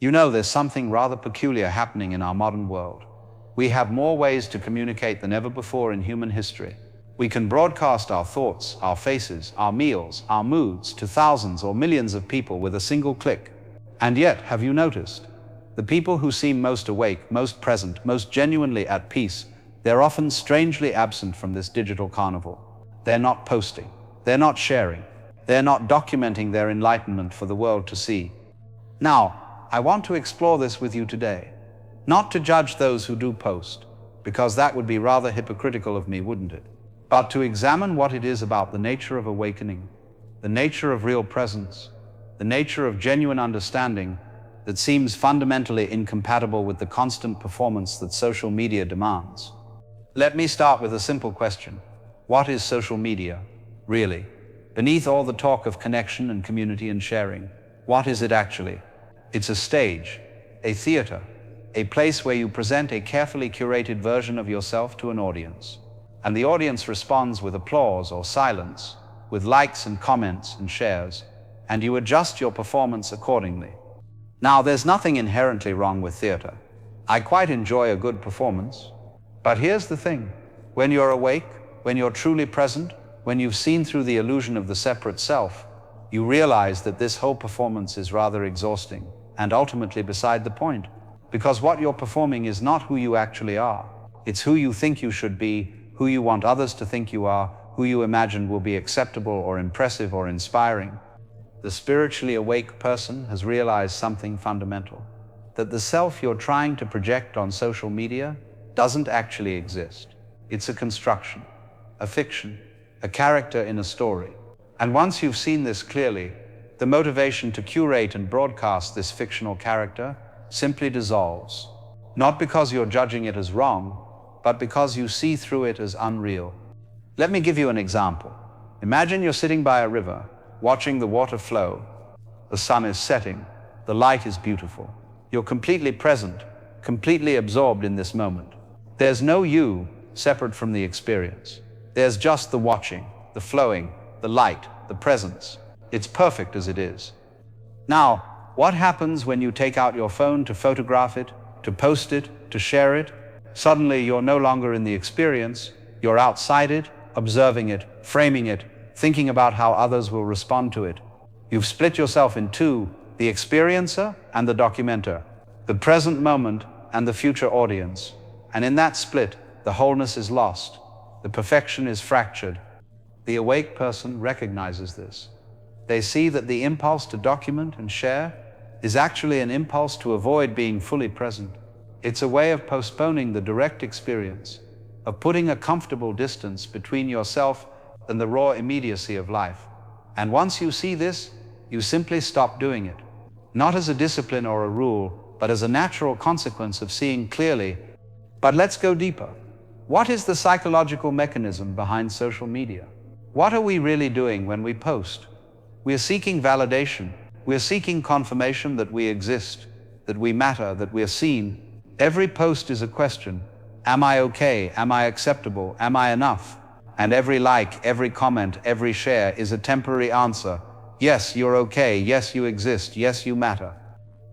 You know, there's something rather peculiar happening in our modern world. We have more ways to communicate than ever before in human history. We can broadcast our thoughts, our faces, our meals, our moods to thousands or millions of people with a single click. And yet, have you noticed? The people who seem most awake, most present, most genuinely at peace, they're often strangely absent from this digital carnival. They're not posting. They're not sharing. They're not documenting their enlightenment for the world to see. Now, I want to explore this with you today. Not to judge those who do post, because that would be rather hypocritical of me, wouldn't it? But to examine what it is about the nature of awakening, the nature of real presence, the nature of genuine understanding that seems fundamentally incompatible with the constant performance that social media demands. Let me start with a simple question. What is social media, really? Beneath all the talk of connection and community and sharing, what is it actually? It's a stage, a theater, a place where you present a carefully curated version of yourself to an audience. And the audience responds with applause or silence, with likes and comments and shares, and you adjust your performance accordingly. Now, there's nothing inherently wrong with theater. I quite enjoy a good performance. But here's the thing. When you're awake, when you're truly present, when you've seen through the illusion of the separate self, you realize that this whole performance is rather exhausting and ultimately beside the point. Because what you're performing is not who you actually are. It's who you think you should be, who you want others to think you are, who you imagine will be acceptable or impressive or inspiring. The spiritually awake person has realized something fundamental, that the self you're trying to project on social media doesn't actually exist. It's a construction, a fiction, a character in a story. And once you've seen this clearly, the motivation to curate and broadcast this fictional character simply dissolves. Not because you're judging it as wrong, but because you see through it as unreal. Let me give you an example. Imagine you're sitting by a river, watching the water flow. The sun is setting, the light is beautiful. You're completely present, completely absorbed in this moment. There's no you separate from the experience. There's just the watching, the flowing, the light, the presence. It's perfect as it is. Now, what happens when you take out your phone to photograph it, to post it, to share it? Suddenly you're no longer in the experience, you're outside it, observing it, framing it, thinking about how others will respond to it. You've split yourself in two, the experiencer and the documenter, the present moment and the future audience. And in that split, the wholeness is lost, the perfection is fractured. The awake person recognizes this. They see that the impulse to document and share is actually an impulse to avoid being fully present. It's a way of postponing the direct experience, of putting a comfortable distance between yourself and the raw immediacy of life. And once you see this, you simply stop doing it. Not as a discipline or a rule, but as a natural consequence of seeing clearly. But let's go deeper. What is the psychological mechanism behind social media? What are we really doing when we post? We're seeking validation. We're seeking confirmation that we exist, that we matter, that we're seen. Every post is a question. Am I okay? Am I acceptable? Am I enough? And every like, every comment, every share is a temporary answer. Yes, you're okay. Yes, you exist. Yes, you matter.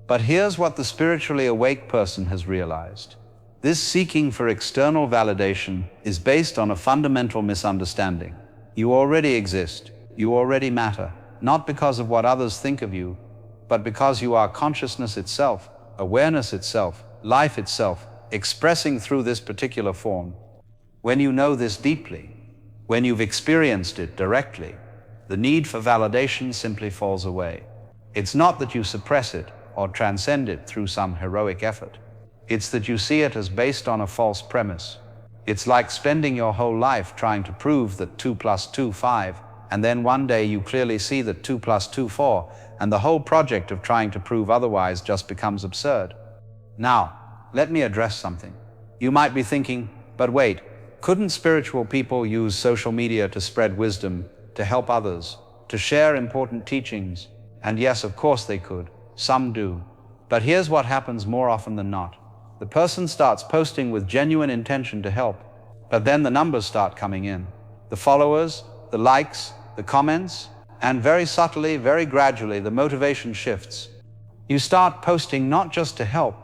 But here's what the spiritually awake person has realized. This seeking for external validation is based on a fundamental misunderstanding. You already exist. You already matter. Not because of what others think of you, but because you are consciousness itself, awareness itself, life itself, expressing through this particular form. When you know this deeply, when you've experienced it directly, the need for validation simply falls away. It's not that you suppress it or transcend it through some heroic effort. It's that you see it as based on a false premise. It's like spending your whole life trying to prove that 2 + 2 = 5, and then one day you clearly see that 2 + 2 = 4, and the whole project of trying to prove otherwise just becomes absurd. Now, let me address something. You might be thinking, but wait, couldn't spiritual people use social media to spread wisdom, to help others, to share important teachings? And yes, of course they could. Some do. But here's what happens more often than not. The person starts posting with genuine intention to help, but then the numbers start coming in. The followers, the likes, the comments, and very subtly, very gradually, the motivation shifts. You start posting not just to help,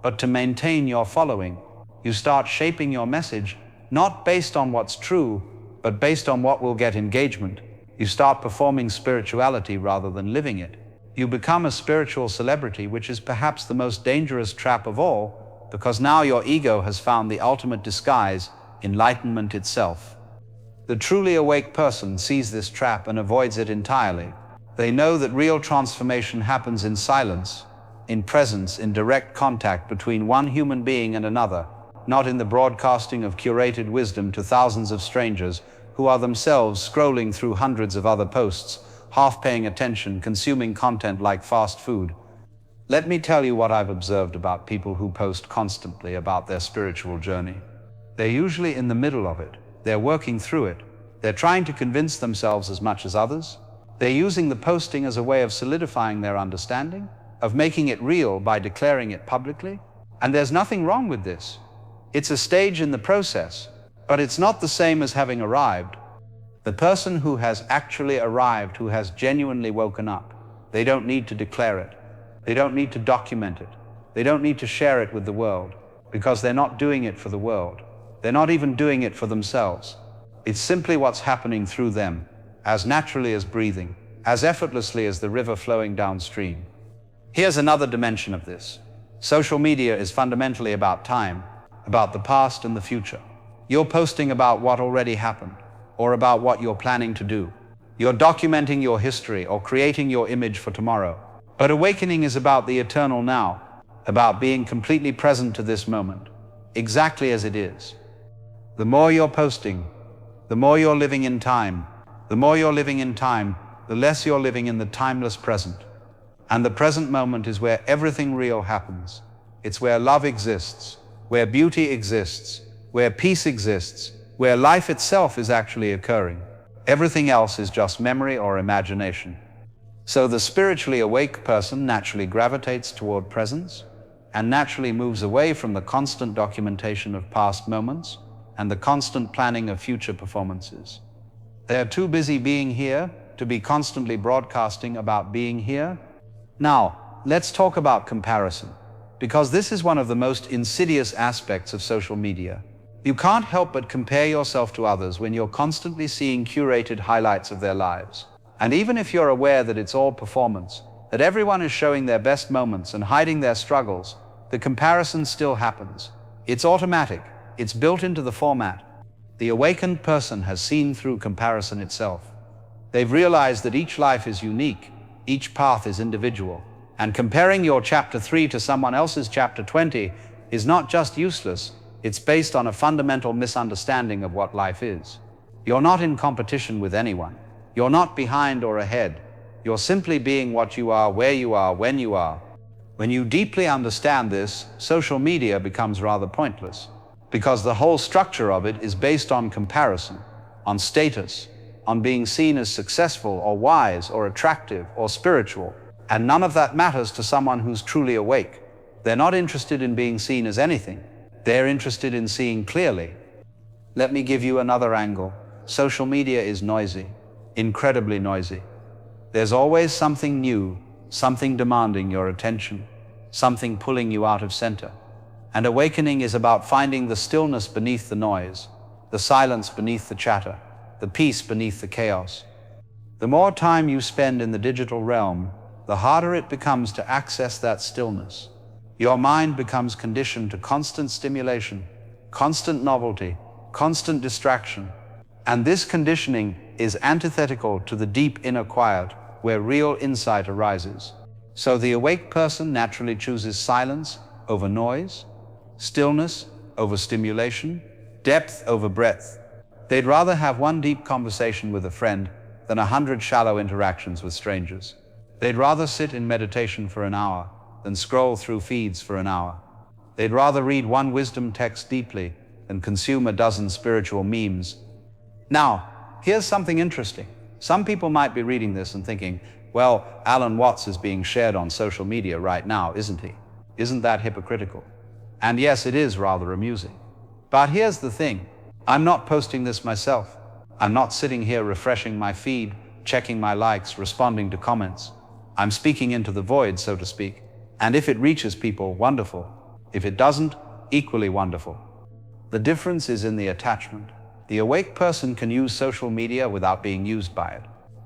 but to maintain your following. You start shaping your message, not based on what's true, but based on what will get engagement. You start performing spirituality rather than living it. You become a spiritual celebrity, which is perhaps the most dangerous trap of all, because now your ego has found the ultimate disguise, enlightenment itself. The truly awake person sees this trap and avoids it entirely. They know that real transformation happens in silence, in presence, in direct contact between one human being and another, not in the broadcasting of curated wisdom to thousands of strangers who are themselves scrolling through hundreds of other posts, half paying attention, consuming content like fast food. Let me tell you what I've observed about people who post constantly about their spiritual journey. They're usually in the middle of it. They're working through it. They're trying to convince themselves as much as others. They're using the posting as a way of solidifying their understanding, of making it real by declaring it publicly. And there's nothing wrong with this. It's a stage in the process, but it's not the same as having arrived. The person who has actually arrived, who has genuinely woken up, they don't need to declare it. They don't need to document it. They don't need to share it with the world, because they're not doing it for the world. They're not even doing it for themselves. It's simply what's happening through them, as naturally as breathing, as effortlessly as the river flowing downstream. Here's another dimension of this. Social media is fundamentally about time, about the past and the future. You're posting about what already happened, or about what you're planning to do. You're documenting your history or creating your image for tomorrow. But awakening is about the eternal now, about being completely present to this moment, exactly as it is. The more you're posting, the more you're living in time. The more you're living in time, the less you're living in the timeless present. And the present moment is where everything real happens. It's where love exists, where beauty exists, where peace exists, where life itself is actually occurring. Everything else is just memory or imagination. So the spiritually awake person naturally gravitates toward presence and naturally moves away from the constant documentation of past moments and the constant planning of future performances. They're too busy being here to be constantly broadcasting about being here. Now, let's talk about comparison, because this is one of the most insidious aspects of social media. You can't help but compare yourself to others when you're constantly seeing curated highlights of their lives. And even if you're aware that it's all performance, that everyone is showing their best moments and hiding their struggles, the comparison still happens. It's automatic. It's built into the format. The awakened person has seen through comparison itself. They've realized that each life is unique, each path is individual, and comparing your chapter 3 to someone else's chapter 20 is not just useless, it's based on a fundamental misunderstanding of what life is. You're not in competition with anyone. You're not behind or ahead. You're simply being what you are, where you are, when you are. When you deeply understand this, social media becomes rather pointless, because the whole structure of it is based on comparison, on status, on being seen as successful or wise or attractive or spiritual. And none of that matters to someone who's truly awake. They're not interested in being seen as anything. They're interested in seeing clearly. Let me give you another angle. Social media is noisy, incredibly noisy. There's always something new, something demanding your attention, something pulling you out of center. And awakening is about finding the stillness beneath the noise, the silence beneath the chatter, the peace beneath the chaos. The more time you spend in the digital realm, the harder it becomes to access that stillness. Your mind becomes conditioned to constant stimulation, constant novelty, constant distraction. And this conditioning is antithetical to the deep inner quiet where real insight arises. So the awake person naturally chooses silence over noise, stillness over stimulation, depth over breadth. They'd rather have one deep conversation with a friend than 100 shallow interactions with strangers. They'd rather sit in meditation for an hour than scroll through feeds for an hour. They'd rather read one wisdom text deeply than consume a dozen spiritual memes. Now, here's something interesting. Some people might be reading this and thinking, well, Alan Watts is being shared on social media right now, isn't he? Isn't that hypocritical? And yes, it is rather amusing. But here's the thing. I'm not posting this myself. I'm not sitting here refreshing my feed, checking my likes, responding to comments. I'm speaking into the void, so to speak. And if it reaches people, wonderful. If it doesn't, equally wonderful. The difference is in the attachment. The awake person can use social media without being used by it.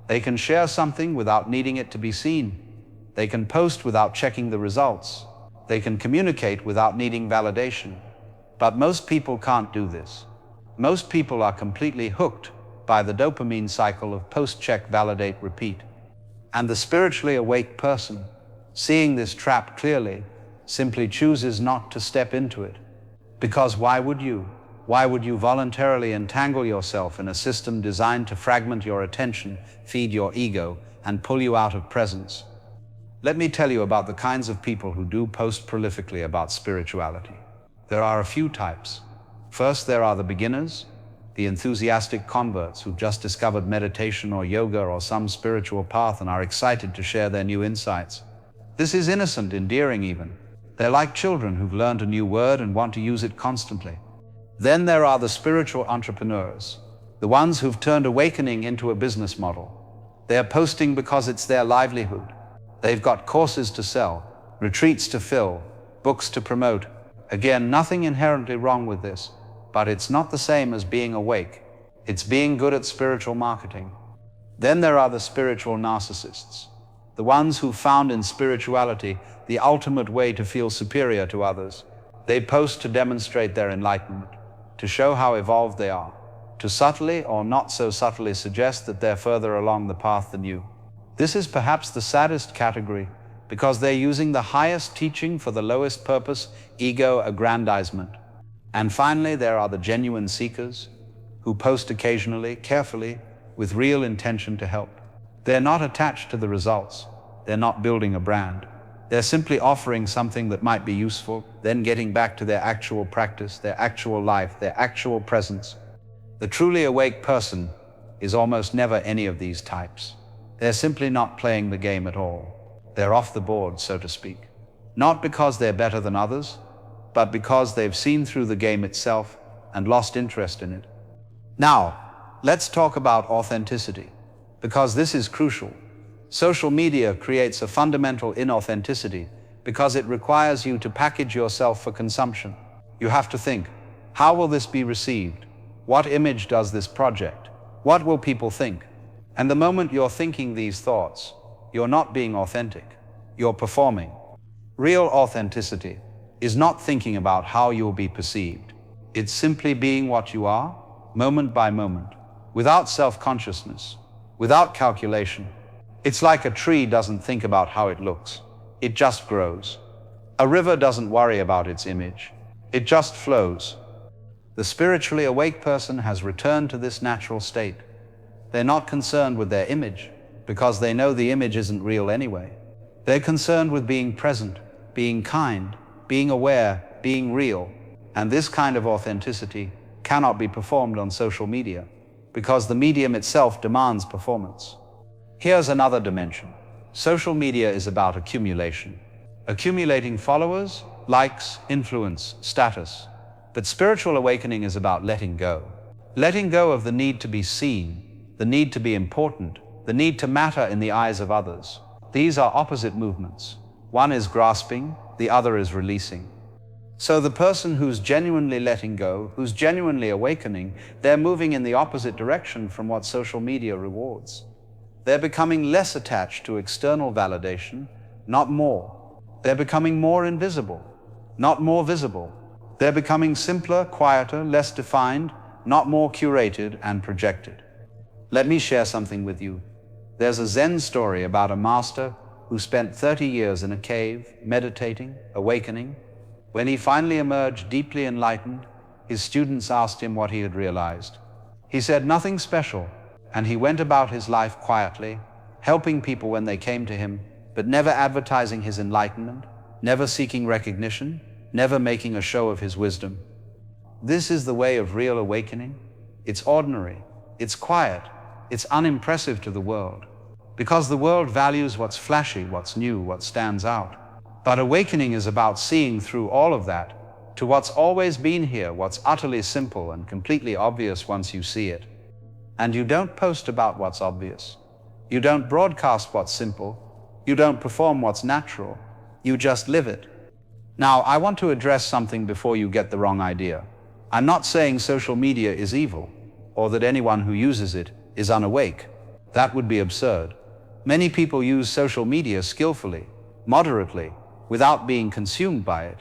They can share something without needing it to be seen. They can post without checking the results. They can communicate without needing validation. But most people can't do this. Most people are completely hooked by the dopamine cycle of post, check, validate, repeat. And the spiritually awake person, seeing this trap clearly, simply chooses not to step into it. Because why would you? Why would you voluntarily entangle yourself in a system designed to fragment your attention, feed your ego, and pull you out of presence? Let me tell you about the kinds of people who do post prolifically about spirituality. There are a few types. First, there are the beginners, the enthusiastic converts who've just discovered meditation or yoga or some spiritual path and are excited to share their new insights. This is innocent, endearing even. They're like children who've learned a new word and want to use it constantly. Then there are the spiritual entrepreneurs, the ones who've turned awakening into a business model. They're posting because it's their livelihood. They've got courses to sell, retreats to fill, books to promote. Again, nothing inherently wrong with this, but it's not the same as being awake. It's being good at spiritual marketing. Then there are the spiritual narcissists, the ones who found in spirituality the ultimate way to feel superior to others. They post to demonstrate their enlightenment, to show how evolved they are, to subtly or not so subtly suggest that they're further along the path than you. This is perhaps the saddest category, because they're using the highest teaching for the lowest purpose, ego aggrandizement. And finally, there are the genuine seekers, who post occasionally, carefully, with real intention to help. They're not attached to the results. They're not building a brand. They're simply offering something that might be useful, then getting back to their actual practice, their actual life, their actual presence. The truly awake person is almost never any of these types. They're simply not playing the game at all. They're off the board, so to speak. Not because they're better than others, but because they've seen through the game itself and lost interest in it. Now, let's talk about authenticity, because this is crucial. Social media creates a fundamental inauthenticity because it requires you to package yourself for consumption. You have to think, how will this be received? What image does this project? What will people think? And the moment you're thinking these thoughts, you're not being authentic. You're performing. Real authenticity is not thinking about how you'll be perceived. It's simply being what you are, moment by moment, without self-consciousness, without calculation. It's like a tree doesn't think about how it looks. It just grows. A river doesn't worry about its image. It just flows. The spiritually awake person has returned to this natural state. They're not concerned with their image, because they know the image isn't real anyway. They're concerned with being present, being kind, being aware, being real. And this kind of authenticity cannot be performed on social media, because the medium itself demands performance. Here's another dimension. Social media is about accumulation. Accumulating followers, likes, influence, status. But spiritual awakening is about letting go. Letting go of the need to be seen, the need to be important, the need to matter in the eyes of others. These are opposite movements. One is grasping, the other is releasing. So the person who's genuinely letting go, who's genuinely awakening, they're moving in the opposite direction from what social media rewards. They're becoming less attached to external validation, not more. They're becoming more invisible, not more visible. They're becoming simpler, quieter, less defined, not more curated and projected. Let me share something with you. There's a Zen story about a master who spent 30 years in a cave, meditating, awakening. When he finally emerged deeply enlightened, his students asked him what he had realized. He said nothing special, and he went about his life quietly, helping people when they came to him, but never advertising his enlightenment, never seeking recognition, never making a show of his wisdom. This is the way of real awakening. It's ordinary, it's quiet, it's unimpressive to the world, because the world values what's flashy, what's new, what stands out. But awakening is about seeing through all of that to what's always been here, what's utterly simple and completely obvious once you see it. And you don't post about what's obvious. You don't broadcast what's simple. You don't perform what's natural. You just live it. Now, I want to address something before you get the wrong idea. I'm not saying social media is evil, or that anyone who uses it is unawake. That would be absurd. Many people use social media skillfully, moderately, without being consumed by it.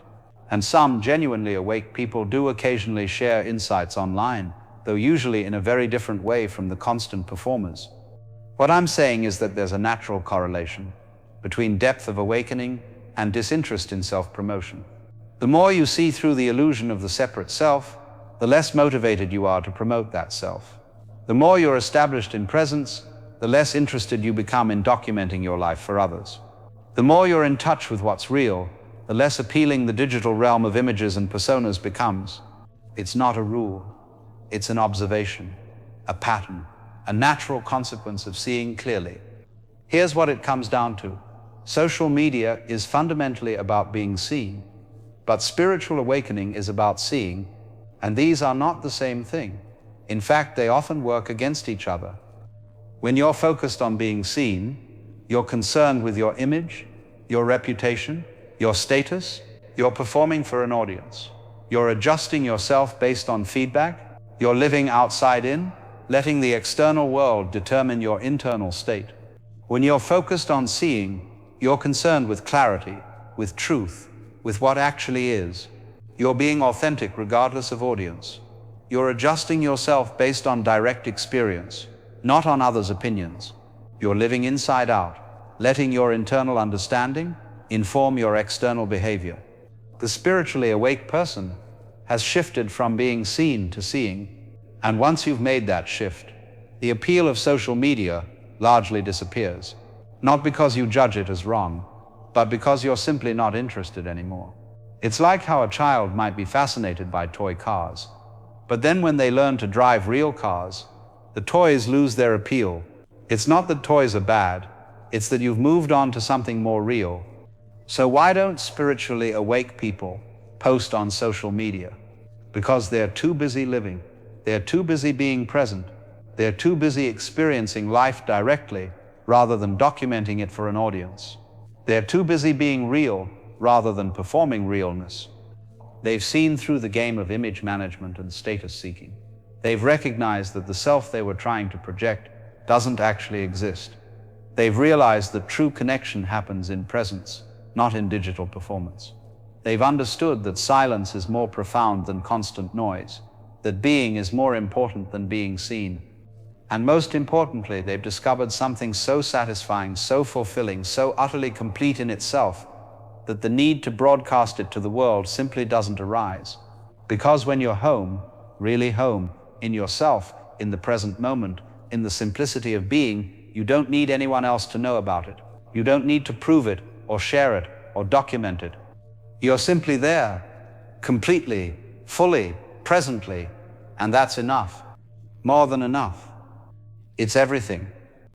And some genuinely awake people do occasionally share insights online, though usually in a very different way from the constant performers. What I'm saying is that there's a natural correlation between depth of awakening and disinterest in self-promotion. The more you see through the illusion of the separate self, the less motivated you are to promote that self. The more you're established in presence, the less interested you become in documenting your life for others. The more you're in touch with what's real, the less appealing the digital realm of images and personas becomes. It's not a rule. It's an observation, a pattern, a natural consequence of seeing clearly. Here's what it comes down to. Social media is fundamentally about being seen, but spiritual awakening is about seeing, and these are not the same thing. In fact, they often work against each other. When you're focused on being seen, you're concerned with your image, your reputation, your status. You're performing for an audience. You're adjusting yourself based on feedback. You're living outside in, letting the external world determine your internal state. When you're focused on seeing, you're concerned with clarity, with truth, with what actually is. You're being authentic regardless of audience. You're adjusting yourself based on direct experience, not on others' opinions. You're living inside out, letting your internal understanding inform your external behavior. The spiritually awake person has shifted from being seen to seeing, and once you've made that shift, the appeal of social media largely disappears. Not because you judge it as wrong, but because you're simply not interested anymore. It's like how a child might be fascinated by toy cars, but then when they learn to drive real cars, the toys lose their appeal. It's not that toys are bad, it's that you've moved on to something more real. So why don't spiritually awake people post on social media? Because they're too busy living, they're too busy being present, they're too busy experiencing life directly rather than documenting it for an audience. They're too busy being real rather than performing realness. They've seen through the game of image management and status seeking. They've recognized that the self they were trying to project doesn't actually exist. They've realized that true connection happens in presence, not in digital performance. They've understood that silence is more profound than constant noise, that being is more important than being seen. And most importantly, they've discovered something so satisfying, so fulfilling, so utterly complete in itself, that the need to broadcast it to the world simply doesn't arise. Because when you're home, really home, in yourself, in the present moment, in the simplicity of being, you don't need anyone else to know about it. You don't need to prove it, or share it, or document it. You're simply there, completely, fully, presently, and that's enough. More than enough. It's everything.